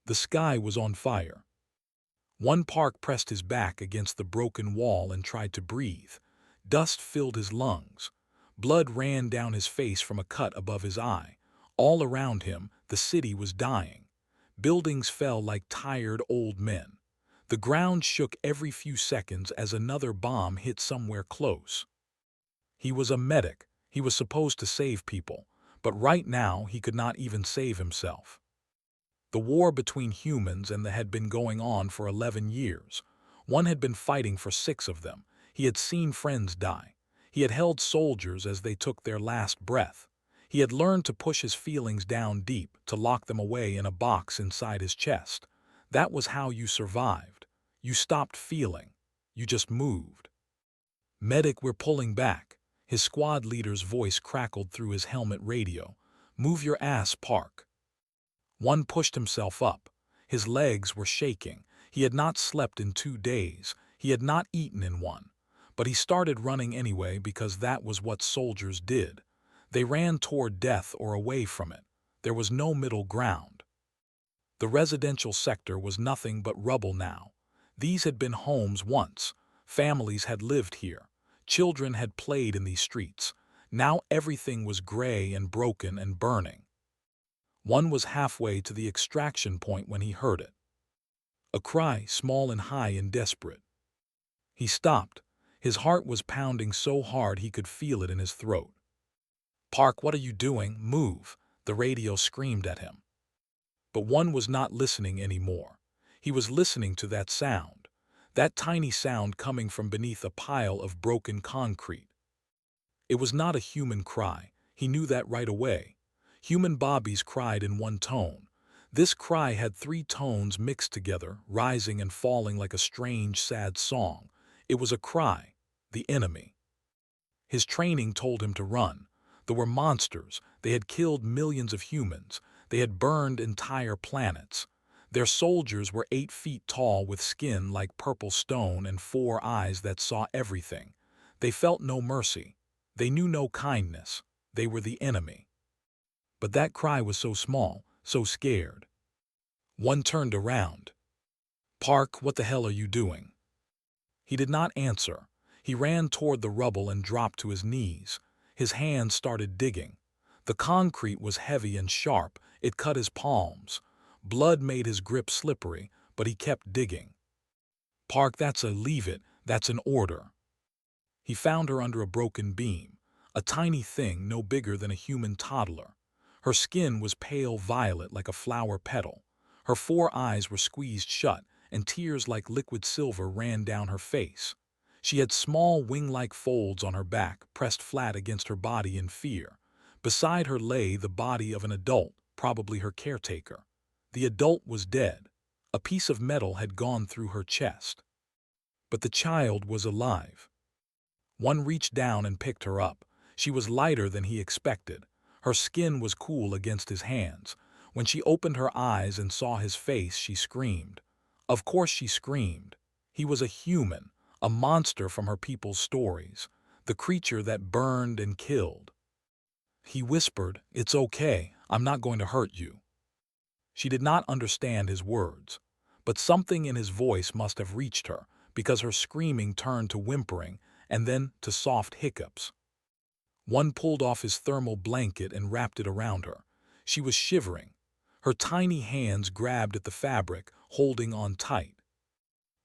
The sky was on fire. One Park pressed his back against the broken wall and tried to breathe. Dust filled his lungs. Blood ran down his face from a cut above his eye. All around him, the city was dying. Buildings fell like tired old men. The ground shook every few seconds as another bomb hit somewhere close. He was a medic. He was supposed to save people, but right now he could not even save himself. The war between humans and had been going on for 11 years. One had been fighting for 6 of them. He had seen friends die. He had held soldiers as they took their last breath. He had learned to push his feelings down deep, to lock them away in a box inside his chest. That was how you survived. You stopped feeling. You just moved. "Medic, we're pulling back." His squad leader's voice crackled through his helmet radio. "Move your ass, Park." One pushed himself up. His legs were shaking. He had not slept in 2 days. He had not eaten in one. But he started running anyway because that was what soldiers did. They ran toward death or away from it. There was no middle ground. The residential sector was nothing but rubble now. These had been homes once. Families had lived here. Children had played in these streets. Now everything was gray and broken and burning. One was halfway to the extraction point when he heard it. A cry, small and high and desperate. He stopped. His heart was pounding so hard he could feel it in his throat. "Park, what are you doing? Move!" the radio screamed at him. But one was not listening anymore. He was listening to that sound. That tiny sound coming from beneath a pile of broken concrete. It was not a human cry. He knew that right away. Human bobbies cried in one tone. This cry had 3 tones mixed together, rising and falling like a strange, sad song. It was a cry. The enemy. His training told him to run. There were monsters. They had killed millions of humans. They had burned entire planets. Their soldiers were 8 feet tall with skin like purple stone and 4 eyes that saw everything. They felt no mercy. They knew no kindness. They were the enemy. But that cry was so small, so scared. One turned around. "Park, what the hell are you doing?" He did not answer. He ran toward the rubble and dropped to his knees. His hands started digging. The concrete was heavy and sharp. It cut his palms. Blood made his grip slippery, but he kept digging. "Park, leave it. That's an order." He found her under a broken beam. A tiny thing no bigger than a human toddler. Her skin was pale violet like a flower petal. Her 4 eyes were squeezed shut, and tears like liquid silver ran down her face. She had small wing-like folds on her back, pressed flat against her body in fear. Beside her lay the body of an adult, probably her caretaker. The adult was dead. A piece of metal had gone through her chest. But the child was alive. One reached down and picked her up. She was lighter than he expected. Her skin was cool against his hands. When she opened her eyes and saw his face, she screamed. Of course she screamed. He was a human, a monster from her people's stories, the creature that burned and killed. He whispered, "It's okay, I'm not going to hurt you." She did not understand his words, but something in his voice must have reached her, because her screaming turned to whimpering and then to soft hiccups. One pulled off his thermal blanket and wrapped it around her. She was shivering. Her tiny hands grabbed at the fabric, holding on tight.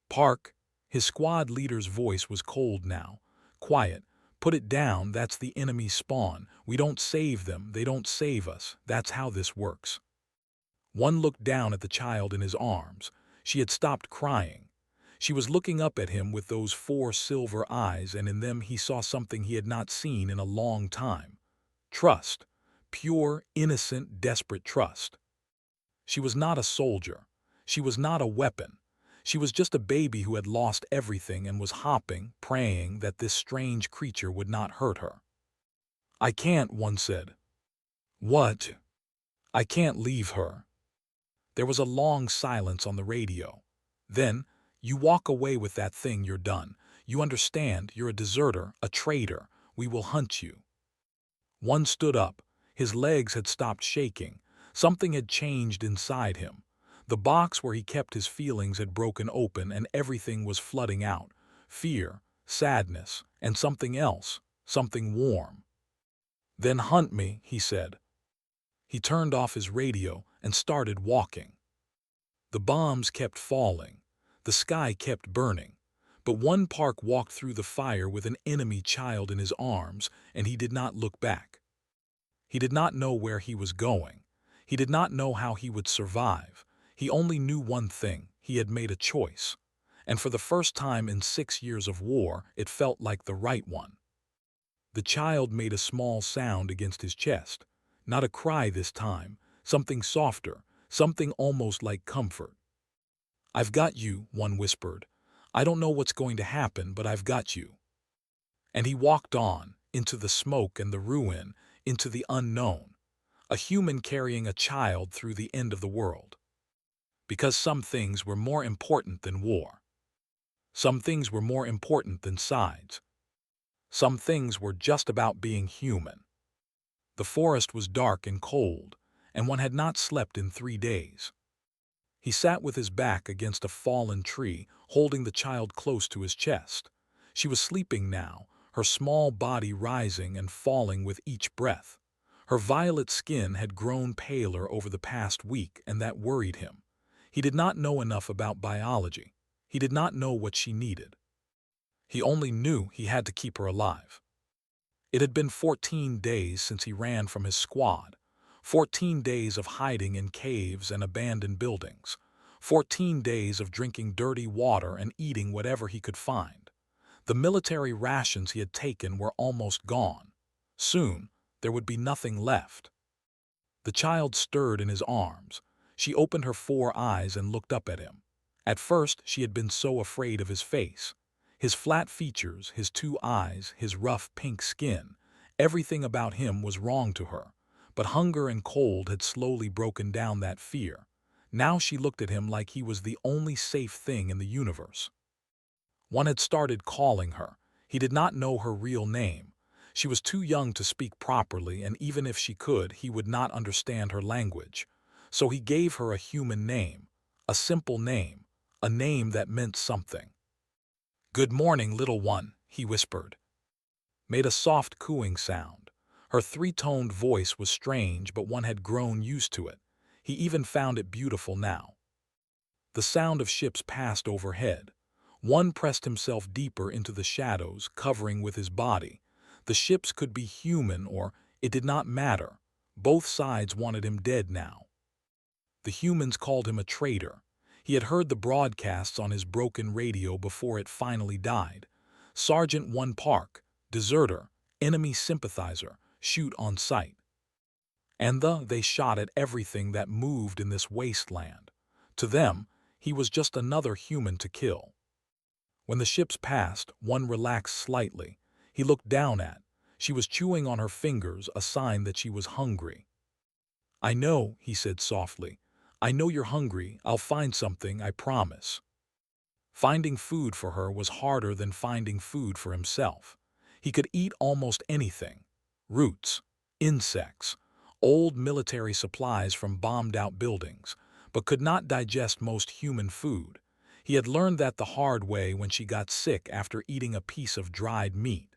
"Park," his squad leader's voice was cold now. "Quiet. Put it down. That's the enemy's spawn. We don't save them. They don't save us. That's how this works." One looked down at the child in his arms. She had stopped crying. She was looking up at him with those 4 silver eyes, and in them he saw something he had not seen in a long time. Trust. Pure, innocent, desperate trust. She was not a soldier. She was not a weapon. She was just a baby who had lost everything and was hopping, praying that this strange creature would not hurt her. "I can't," one said. "What?" "I can't leave her." There was a long silence on the radio. Then, "You walk away with that thing, you're done. You understand, you're a deserter, a traitor. We will hunt you." One stood up. His legs had stopped shaking. Something had changed inside him. The box where he kept his feelings had broken open and everything was flooding out. Fear, sadness, and something else, something warm. "Then hunt me," he said. He turned off his radio and started walking. The bombs kept falling. The sky kept burning. But one Park walked through the fire with an enemy child in his arms, and he did not look back. He did not know where he was going. He did not know how he would survive. He only knew one thing: he had made a choice. And for the first time in 6 years of war, it felt like the right one. The child made a small sound against his chest. Not a cry this time, something softer, something almost like comfort. "I've got you," one whispered. "I don't know what's going to happen, but I've got you." And he walked on, into the smoke and the ruin, into the unknown. A human carrying a child through the end of the world. Because some things were more important than war. Some things were more important than sides. Some things were just about being human. The forest was dark and cold, and one had not slept in 3 days. He sat with his back against a fallen tree, holding the child close to his chest. She was sleeping now, her small body rising and falling with each breath. Her violet skin had grown paler over the past week, and that worried him. He did not know enough about biology. He did not know what she needed. He only knew he had to keep her alive. It had been 14 days since he ran from his squad. 14 days of hiding in caves and abandoned buildings. 14 days of drinking dirty water and eating whatever he could find. The military rations he had taken were almost gone. Soon, there would be nothing left. The child stirred in his arms. She opened her 4 eyes and looked up at him. At first, she had been so afraid of his face. His flat features, his 2 eyes, his rough pink skin. Everything about him was wrong to her. But hunger and cold had slowly broken down that fear. Now she looked at him like he was the only safe thing in the universe. One had started calling her. He did not know her real name. She was too young to speak properly, and even if she could, he would not understand her language. So he gave her a human name, a simple name, a name that meant something. "Good morning, little one," he whispered. Made a soft cooing sound. Her 3-toned voice was strange, but one had grown used to it. He even found it beautiful now. The sound of ships passed overhead. One pressed himself deeper into the shadows, covering with his body. The ships could be human, or it did not matter. Both sides wanted him dead now. The humans called him a traitor. He had heard the broadcasts on his broken radio before it finally died. Sergeant 1 Park, deserter, enemy sympathizer, shoot on sight. And they shot at everything that moved in this wasteland. To them, he was just another human to kill. When the ships passed, one relaxed slightly. He looked down at. She was chewing on her fingers, a sign that she was hungry. "I know," he said softly. "I know you're hungry. I'll find something, I promise." Finding food for her was harder than finding food for himself. He could eat almost anything: roots, insects, old military supplies from bombed-out buildings, but could not digest most human food. He had learned that the hard way when she got sick after eating a piece of dried meat.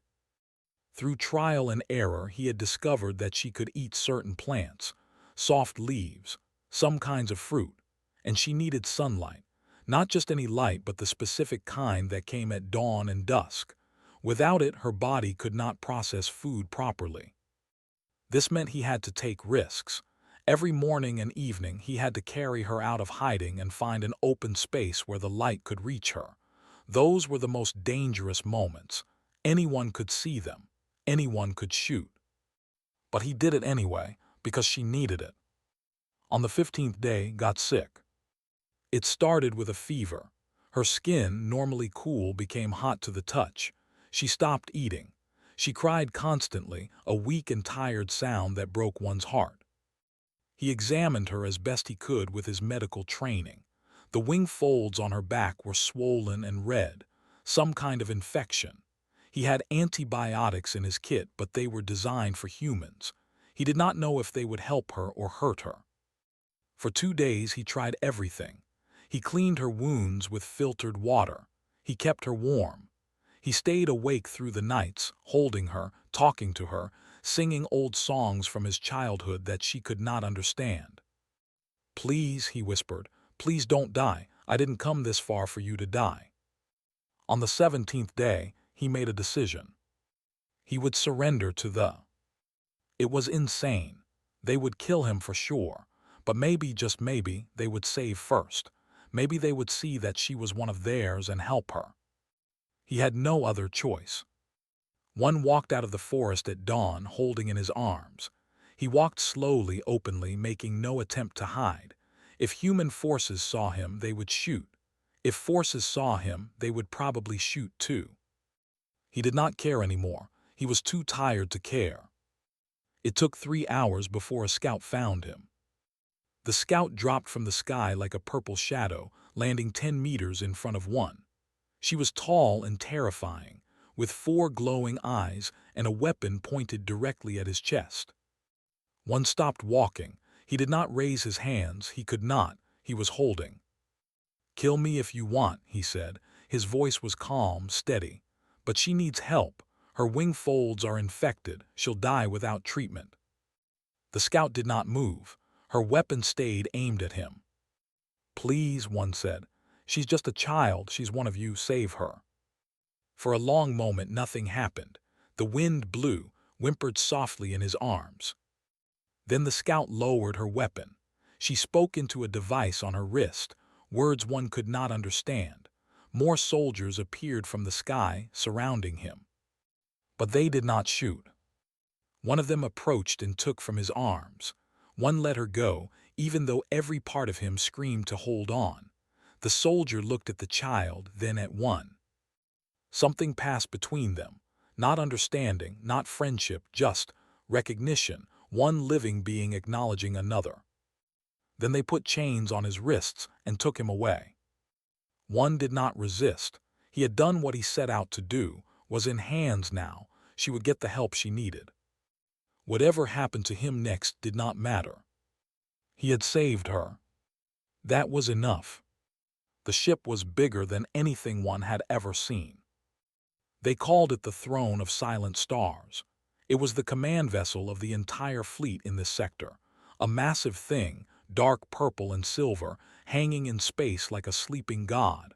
Through trial and error, he had discovered that she could eat certain plants, soft leaves, some kinds of fruit, and she needed sunlight. Not just any light, but the specific kind that came at dawn and dusk. Without it, her body could not process food properly. This meant he had to take risks. Every morning and evening, he had to carry her out of hiding and find an open space where the light could reach her. Those were the most dangerous moments. Anyone could see them. Anyone could shoot. But he did it anyway, because she needed it. On the 15th day, got sick. It started with a fever. Her skin, normally cool, became hot to the touch. She stopped eating. She cried constantly, a weak and tired sound that broke one's heart. He examined her as best he could with his medical training. The wing folds on her back were swollen and red, some kind of infection. He had antibiotics in his kit, but they were designed for humans. He did not know if they would help her or hurt her. For 2 days he tried everything. He cleaned her wounds with filtered water. He kept her warm. He stayed awake through the nights, holding her, talking to her, singing old songs from his childhood that she could not understand. "Please," he whispered, "please don't die. I didn't come this far for you to die." On the 17th day, he made a decision. He would surrender to the... It was insane. They would kill him for sure, but maybe, just maybe, they would save first. Maybe they would see that she was one of theirs and help her. He had no other choice. One walked out of the forest at dawn, holding in his arms. He walked slowly, openly, making no attempt to hide. If human forces saw him, they would shoot. If forces saw him, they would probably shoot too. He did not care anymore. He was too tired to care. It took 3 hours before a scout found him. The scout dropped from the sky like a purple shadow, landing 10 meters in front of one. She was tall and terrifying, with 4 glowing eyes and a weapon pointed directly at his chest. One stopped walking. He did not raise his hands. He could not. He was holding. "Kill me if you want," he said. His voice was calm, steady. "But she needs help. Her wing folds are infected. She'll die without treatment." The scout did not move. Her weapon stayed aimed at him. "Please," one said. "She's just a child. She's one of you. Save her." For a long moment nothing happened. The wind blew, whimpered softly in his arms. Then the scout lowered her weapon. She spoke into a device on her wrist, words one could not understand. More soldiers appeared from the sky, surrounding him. But they did not shoot. One of them approached and took from his arms. One let her go, even though every part of him screamed to hold on. The soldier looked at the child, then at one. Something passed between them. Not understanding, not friendship, just recognition, one living being acknowledging another. Then they put chains on his wrists and took him away. One did not resist. He had done what he set out to do, was in hands now. She would get the help she needed. Whatever happened to him next did not matter. He had saved her. That was enough. The ship was bigger than anything one had ever seen. They called it the Throne of Silent Stars. It was the command vessel of the entire fleet in this sector, a massive thing, dark purple and silver, hanging in space like a sleeping god.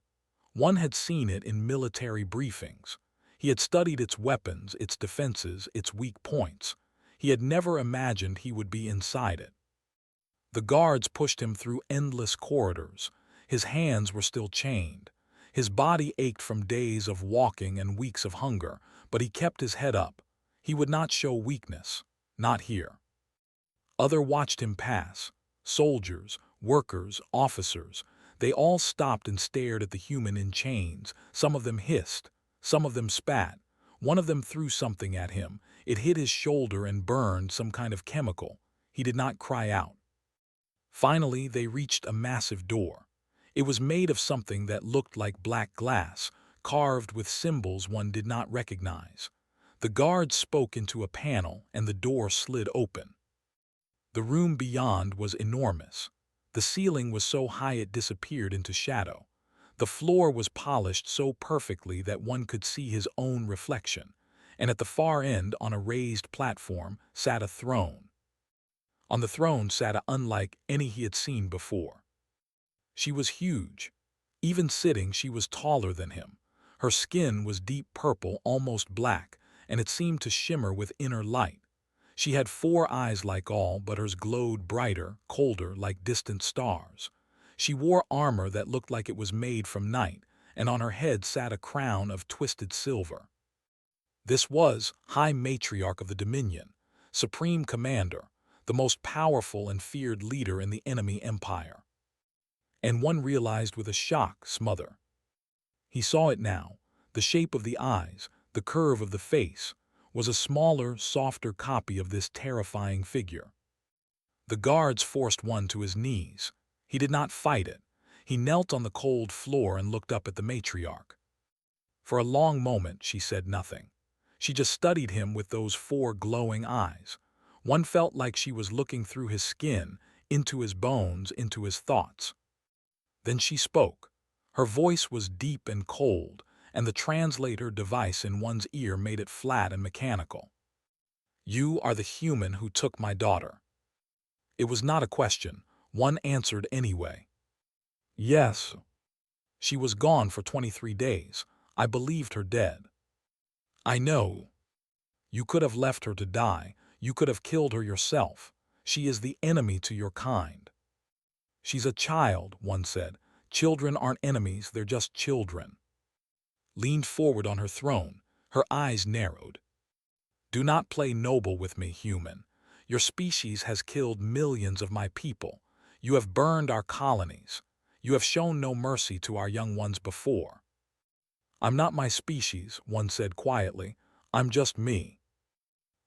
One had seen it in military briefings. He had studied its weapons, its defenses, its weak points. He had never imagined he would be inside it. The guards pushed him through endless corridors. His hands were still chained. His body ached from days of walking and weeks of hunger, but he kept his head up. He would not show weakness. Not here. Others watched him pass. Soldiers, workers, officers. They all stopped and stared at the human in chains. Some of them hissed. Some of them spat. One of them threw something at him. It hit his shoulder and burned, some kind of chemical. He did not cry out. Finally, they reached a massive door. It was made of something that looked like black glass, carved with symbols one did not recognize. The guards spoke into a panel, and the door slid open. The room beyond was enormous. The ceiling was so high it disappeared into shadow. The floor was polished so perfectly that one could see his own reflection, and at the far end, on a raised platform, sat a throne. On the throne sat a unlike any he had seen before. She was huge. Even sitting, she was taller than him. Her skin was deep purple, almost black, and it seemed to shimmer with inner light. She had 4 eyes like all, but hers glowed brighter, colder, like distant stars. She wore armor that looked like it was made from night, and on her head sat a crown of twisted silver. This was High Matriarch of the Dominion, Supreme Commander, the most powerful and feared leader in the enemy empire. And one realized with a shock, smother. He saw it now. The shape of the eyes, the curve of the face, was a smaller, softer copy of this terrifying figure. The guards forced one to his knees. He did not fight it. He knelt on the cold floor and looked up at the matriarch. For a long moment she said nothing. She just studied him with those 4 glowing eyes. One felt like she was looking through his skin, into his bones, into his thoughts. Then she spoke. Her voice was deep and cold, and the translator device in one's ear made it flat and mechanical. "You are the human who took my daughter." It was not a question. One answered anyway. "Yes. She was gone for 23 days. I believed her dead." "I know. You could have left her to die. You could have killed her yourself. She is the enemy to your kind." "She's a child," one said. "Children aren't enemies, they're just children." Leaned forward on her throne, her eyes narrowed. "Do not play noble with me, human. Your species has killed millions of my people. You have burned our colonies. You have shown no mercy to our young ones before." "I'm not my species," one said quietly. "I'm just me."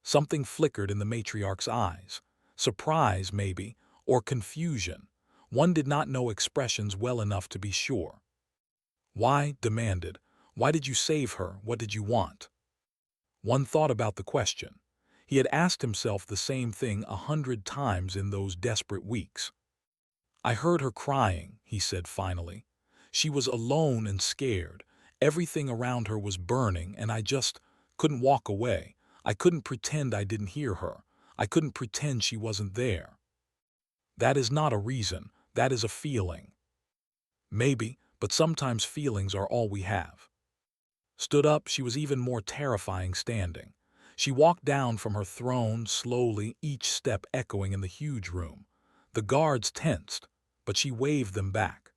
Something flickered in the matriarch's eyes. Surprise, maybe, or confusion. One did not know expressions well enough to be sure. "Why?" demanded. "Why did you save her? What did you want?" One thought about the question. He had asked himself the same thing 100 times in those desperate weeks. "I heard her crying," he said finally. "She was alone and scared. Everything around her was burning, and I just couldn't walk away. I couldn't pretend I didn't hear her. I couldn't pretend she wasn't there." That is not a reason. That is a feeling. Maybe, but sometimes feelings are all we have. Stood up, she was even more terrifying standing. She walked down from her throne slowly, each step echoing in the huge room. The guards tensed, but she waved them back.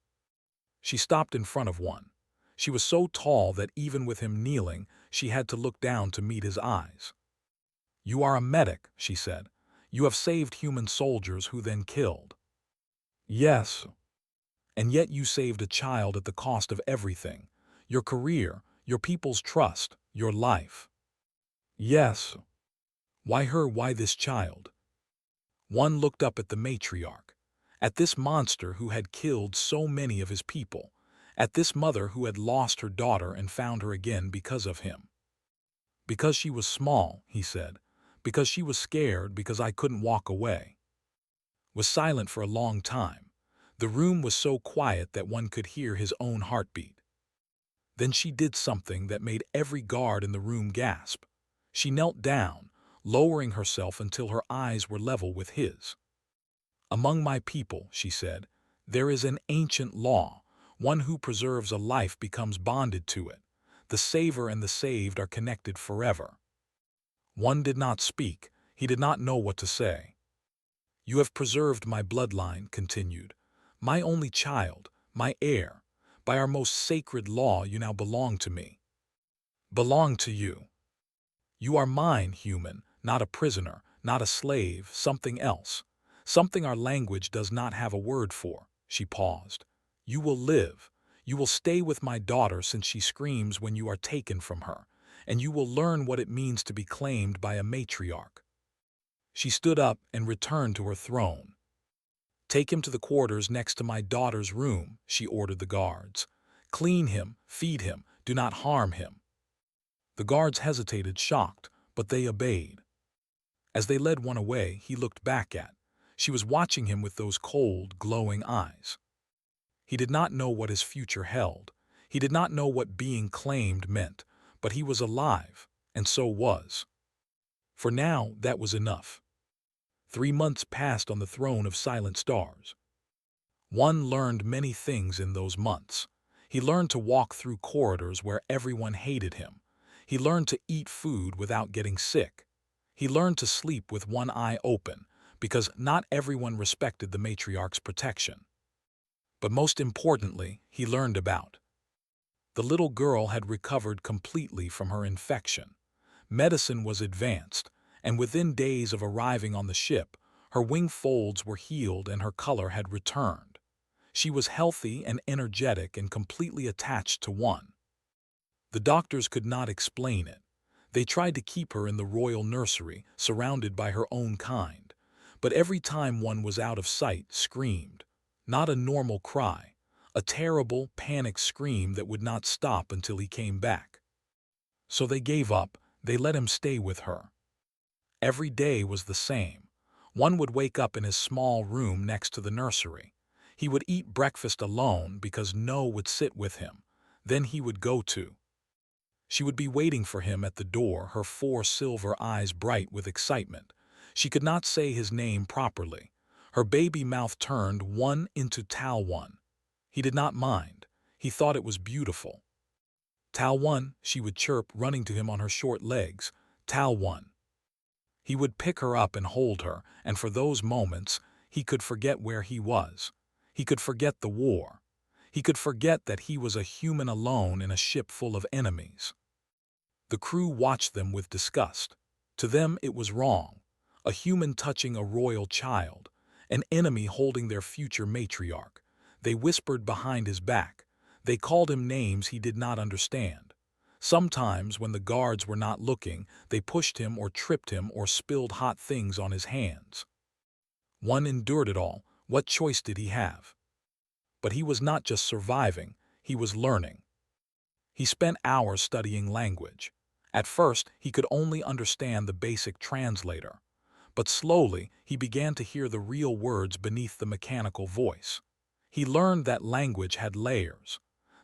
She stopped in front of one. She was so tall that even with him kneeling, she had to look down to meet his eyes. "You are a medic," she said. "You have saved human soldiers who then killed." "Yes. And yet you saved a child at the cost of everything. Your career, your people's trust, your life." "Yes. Why her? Why this child?" One looked up at the matriarch, at this monster who had killed so many of his people, at this mother who had lost her daughter and found her again because of him. "Because she was small," he said. "Because she was scared, because I couldn't walk away." Was silent for a long time. The room was so quiet that one could hear his own heartbeat. Then she did something that made every guard in the room gasp. She knelt down, lowering herself until her eyes were level with his. "Among my people," she said, "there is an ancient law. One who preserves a life becomes bonded to it. The saver and the saved are connected forever." One did not speak. He did not know what to say. "You have preserved my bloodline," continued. "My only child, my heir. By our most sacred law, you now belong to me." "Belong to you?" "You are mine, human, not a prisoner, not a slave, something else. Something our language does not have a word for." She paused. "You will live. You will stay with my daughter since she screams when you are taken from her, and you will learn what it means to be claimed by a matriarch." She stood up and returned to her throne. "Take him to the quarters next to my daughter's room," she ordered the guards. "Clean him, feed him, do not harm him." The guards hesitated, shocked, but they obeyed. As they led one away, he looked back at. She was watching him with those cold, glowing eyes. He did not know what his future held. He did not know what being claimed meant, but he was alive, and so was. For now, that was enough. 3 months passed on the throne of Silent Stars. One learned many things in those months. He learned to walk through corridors where everyone hated him. He learned to eat food without getting sick. He learned to sleep with one eye open, because not everyone respected the matriarch's protection. But most importantly, he learned about. The little girl had recovered completely from her infection. Medicine was advanced, and within days of arriving on the ship, her wing folds were healed and her color had returned. She was healthy and energetic and completely attached to one. The doctors could not explain it. They tried to keep her in the royal nursery, surrounded by her own kind. But every time one was out of sight, screamed. Not a normal cry, a terrible, panicked scream that would not stop until he came back. So they gave up. They let him stay with her. Every day was the same. One would wake up in his small room next to the nursery. He would eat breakfast alone because No would sit with him. Then he would go to. She would be waiting for him at the door, her 4 silver eyes bright with excitement. She could not say his name properly. Her baby mouth turned one into Tal One. He did not mind. He thought it was beautiful. Tal One, she would chirp, running to him on her short legs. Tal One. He would pick her up and hold her, and for those moments, he could forget where he was. He could forget the war. He could forget that he was a human alone in a ship full of enemies. The crew watched them with disgust. To them it was wrong. A human touching a royal child, an enemy holding their future matriarch. They whispered behind his back. They called him names he did not understand. Sometimes, when the guards were not looking, they pushed him or tripped him or spilled hot things on his hands. One endured it all. What choice did he have? But he was not just surviving, he was learning. He spent hours studying language. At first, he could only understand the basic translator. But slowly, he began to hear the real words beneath the mechanical voice. He learned that language had layers.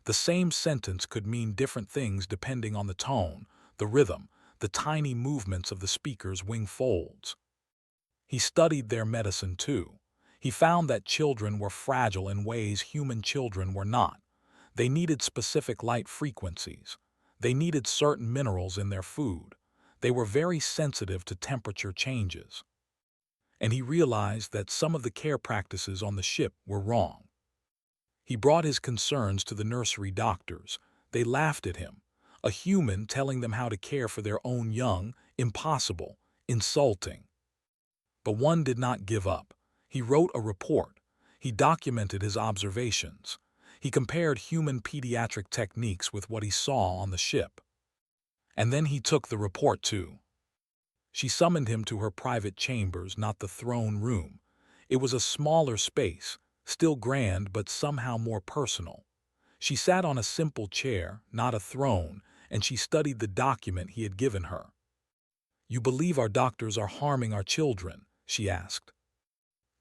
The same sentence could mean different things depending on the tone, the rhythm, the tiny movements of the speaker's wing folds. He studied their medicine too. He found that children were fragile in ways human children were not. They needed specific light frequencies. They needed certain minerals in their food. They were very sensitive to temperature changes. And he realized that some of the care practices on the ship were wrong. He brought his concerns to the nursery doctors. They laughed at him. A human telling them how to care for their own young, impossible, insulting. But one did not give up. He wrote a report. He documented his observations. He compared human pediatric techniques with what he saw on the ship. And then he took the report too. She summoned him to her private chambers, not the throne room. It was a smaller space, still grand but somehow more personal. She sat on a simple chair, not a throne, and she studied the document he had given her. "You believe our doctors are harming our children?" she asked.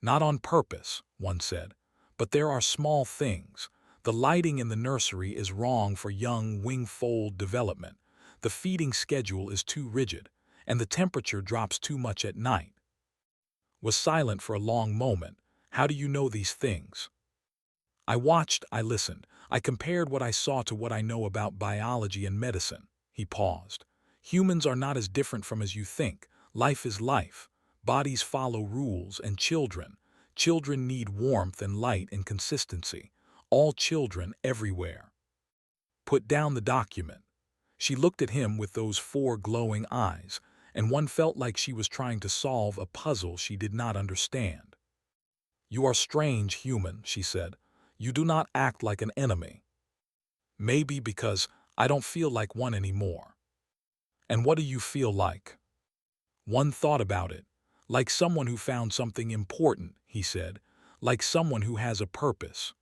"Not on purpose," one said, "but there are small things. The lighting in the nursery is wrong for young wing-fold development. The feeding schedule is too rigid, and the temperature drops too much at night." Was silent for a long moment. "How do you know these things?" "I watched, I listened. I compared what I saw to what I know about biology and medicine." He paused. "Humans are not as different from as you think. Life is life. Bodies follow rules, and children need warmth and light and consistency. All children, everywhere." "Put down the document." She looked at him with those 4 glowing eyes, and one felt like she was trying to solve a puzzle she did not understand. "You are strange, human," she said. "You do not act like an enemy." "Maybe because I don't feel like one anymore." "And what do you feel like?" One thought about it. "Like someone who found something important," he said. "Like someone who has a purpose."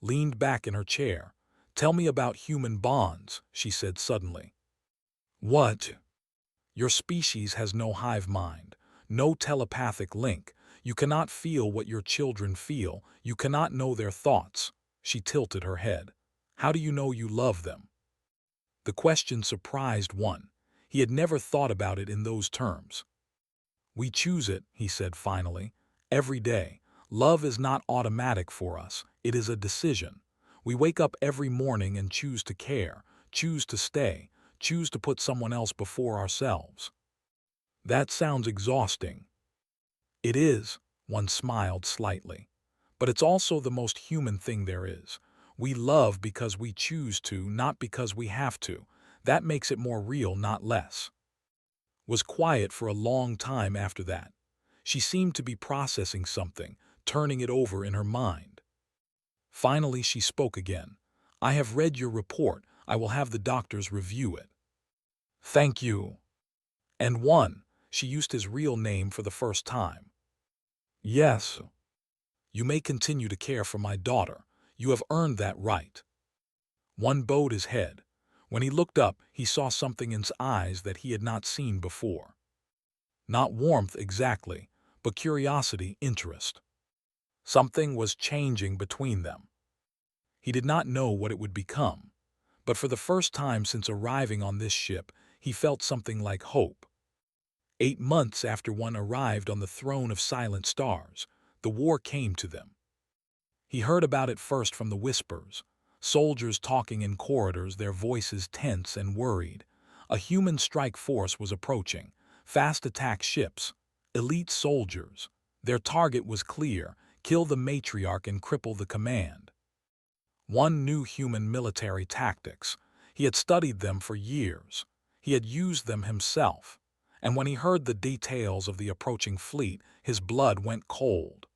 Leaned back in her chair. "Tell me about human bonds," she said suddenly. "What?" "Your species has no hive mind, no telepathic link. You cannot feel what your children feel. You cannot know their thoughts." She tilted her head. "How do you know you love them?" The question surprised one. He had never thought about it in those terms. "We choose it," he said finally. "Every day. Love is not automatic for us. It is a decision. We wake up every morning and choose to care, choose to stay, choose to put someone else before ourselves." "That sounds exhausting." "It is," one smiled slightly. "But it's also the most human thing there is. We love because we choose to, not because we have to. That makes it more real, not less." Was quiet for a long time after that. She seemed to be processing something, turning it over in her mind. Finally she spoke again. "I have read your report. I will have the doctors review it." "Thank you." "And one," she used his real name for the first time. "Yes. You may continue to care for my daughter. You have earned that right." One bowed his head. When he looked up, he saw something in his eyes that he had not seen before. Not warmth exactly, but curiosity, interest. Something was changing between them. He did not know what it would become, but for the first time since arriving on this ship, he felt something like hope. 8 months after one arrived on the throne of silent stars, the war came to them. He heard about it first from the whispers, soldiers talking in corridors, their voices tense and worried. A human strike force was approaching, fast attack ships, elite soldiers. Their target was clear: kill the matriarch and cripple the command. One knew human military tactics. He had studied them for years. He had used them himself. And when he heard the details of the approaching fleet, his blood went cold.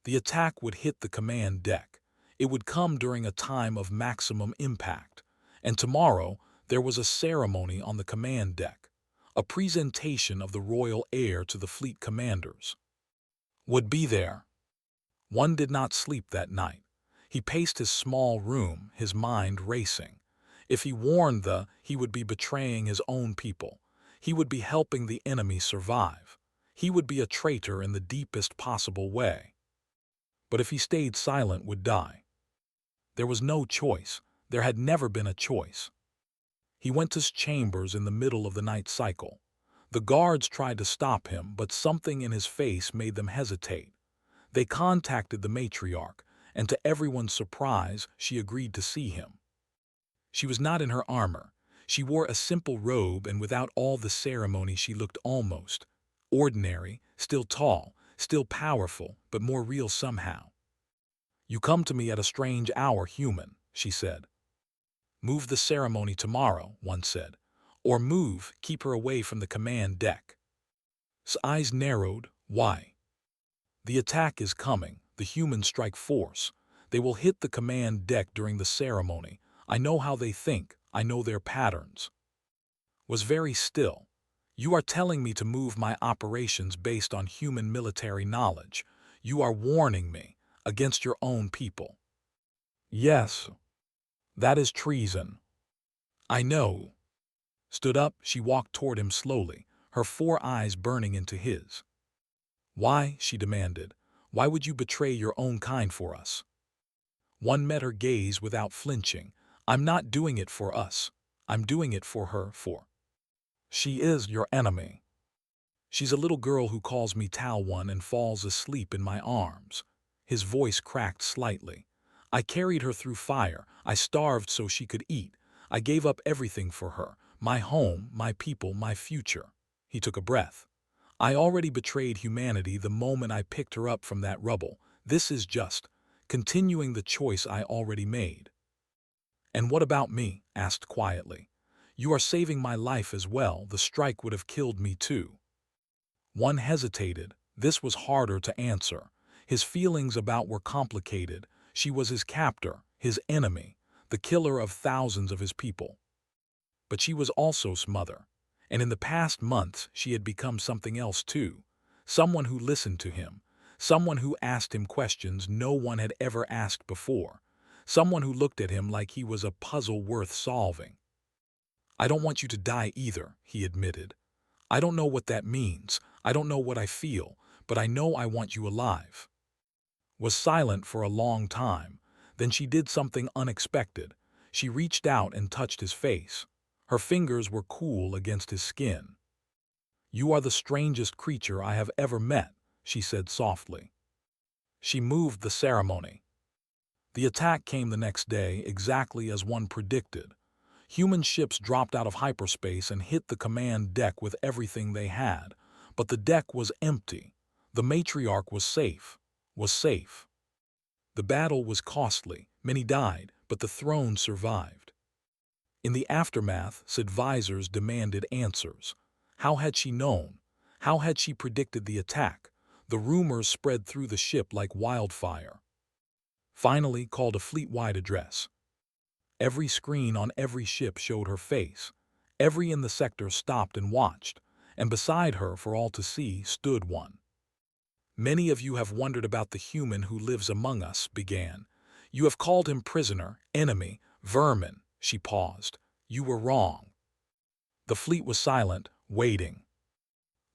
The attack would hit the command deck. It would come during a time of maximum impact. And tomorrow, there was a ceremony on the command deck, a presentation of the royal heir to the fleet commanders. Would be there. One did not sleep that night. He paced his small room, his mind racing. If he warned he would be betraying his own people. He would be helping the enemy survive. He would be a traitor in the deepest possible way. But if he stayed silent, would die. There was no choice. There had never been a choice. He went to his chambers in the middle of the night cycle. The guards tried to stop him, but something in his face made them hesitate. They contacted the matriarch, and to everyone's surprise, she agreed to see him. She was not in her armor. She wore a simple robe, and without all the ceremony she looked almost ordinary, still tall, still powerful, but more real somehow. "You come to me at a strange hour, human," she said. "Move the ceremony tomorrow," one said. "Or keep her away from the command deck." His eyes narrowed. "Why?" "The attack is coming, the human strike force. They will hit the command deck during the ceremony. I know how they think. I know their patterns." Was very still. "You are telling me to move my operations based on human military knowledge. You are warning me against your own people." "Yes. That is treason." "I know." Stood up, she walked toward him slowly, her 4 eyes burning into his. "Why?" she demanded. "Why would you betray your own kind for us?" One met her gaze without flinching. "I'm not doing it for us. I'm doing it for her, she is your enemy. She's a little girl who calls me Talwan and falls asleep in my arms." His voice cracked slightly. "I carried her through fire. I starved so she could eat. I gave up everything for her, my home, my people, my future." He took a breath. "I already betrayed humanity the moment I picked her up from that rubble. This is just continuing the choice I already made." "And what about me?" asked quietly. "You are saving my life as well. The strike would have killed me too." One hesitated. This was harder to answer. His feelings about were complicated. She was his captor, his enemy, the killer of thousands of his people. But she was also his mother. And in the past months, she had become something else too. Someone who listened to him. Someone who asked him questions no one had ever asked before. Someone who looked at him like he was a puzzle worth solving. "I don't want you to die either," he admitted. "I don't know what that means. I don't know what I feel, but I know I want you alive." Was silent for a long time. Then she did something unexpected. She reached out and touched his face. Her fingers were cool against his skin. "You are the strangest creature I have ever met," she said softly. She moved the ceremony. The attack came the next day, exactly as one predicted. Human ships dropped out of hyperspace and hit the command deck with everything they had. But the deck was empty. The matriarch was safe. The battle was costly. Many died, but the throne survived. In the aftermath, its advisors demanded answers. How had she known? How had she predicted the attack? The rumors spread through the ship like wildfire. Finally called a fleet-wide address. Every screen on every ship showed her face. Every in the sector stopped and watched, and beside her, for all to see, stood one. "Many of you have wondered about the human who lives among us," began. "You have called him prisoner, enemy, vermin." She paused. "You were wrong." The fleet was silent, waiting.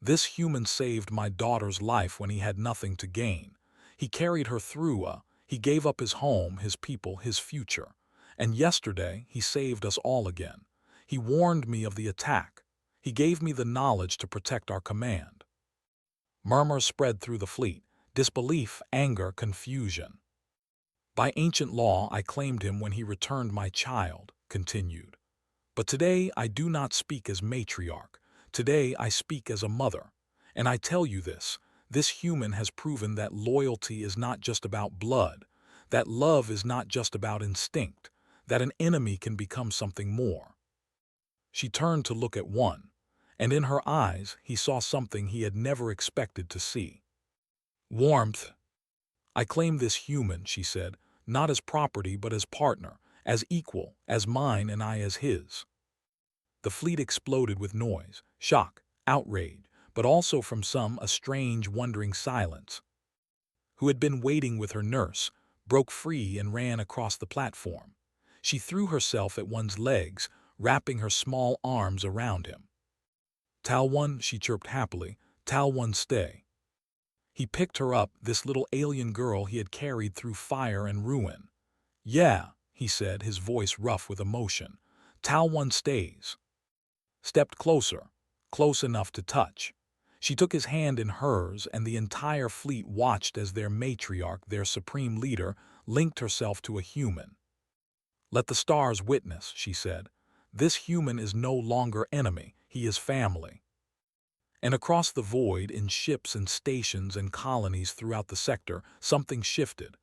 This human saved my daughter's life when he had nothing to gain. He carried her through he gave up his home, his people, his future. And yesterday, he saved us all again. He warned me of the attack. He gave me the knowledge to protect our command. Murmurs spread through the fleet, disbelief, anger, confusion. By ancient law, I claimed him when he returned my child, continued. But today I do not speak as matriarch. Today I speak as a mother. And I tell you this human has proven that loyalty is not just about blood, that love is not just about instinct, that an enemy can become something more. She turned to look at one, and in her eyes he saw something he had never expected to see. Warmth. I claim this human, she said, not as property but as partner, as equal, as mine and I as his. The fleet exploded with noise, shock, outrage, but also from some a strange, wondering silence. Who had been waiting with her nurse, broke free and ran across the platform. She threw herself at one's legs, wrapping her small arms around him. Talwan, she chirped happily, Talwan, stay. He picked her up, this little alien girl he had carried through fire and ruin. Yeah, he said, his voice rough with emotion. Talwan stays. Stepped closer, close enough to touch. She took his hand in hers, and the entire fleet watched as their matriarch, their supreme leader, linked herself to a human. Let the stars witness, she said. This human is no longer enemy, he is family. And across the void, in ships and stations and colonies throughout the sector, something shifted.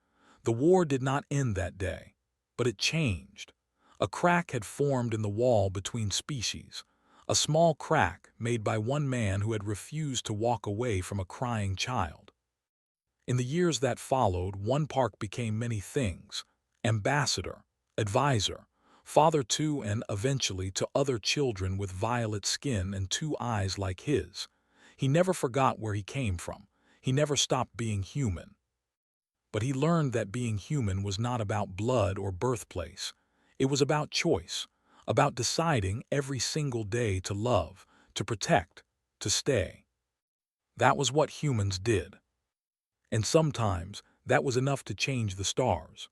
The war did not end that day, but it changed. A crack had formed in the wall between species. A small crack made by one man who had refused to walk away from a crying child. In the years that followed, one park became many things: ambassador, advisor, father to and eventually to other children with violet skin and two eyes like his. He never forgot where he came from. He never stopped being human. But he learned that being human was not about blood or birthplace. It was about choice, about deciding every single day to love, to protect, to stay. That was what humans did. And sometimes that was enough to change the stars.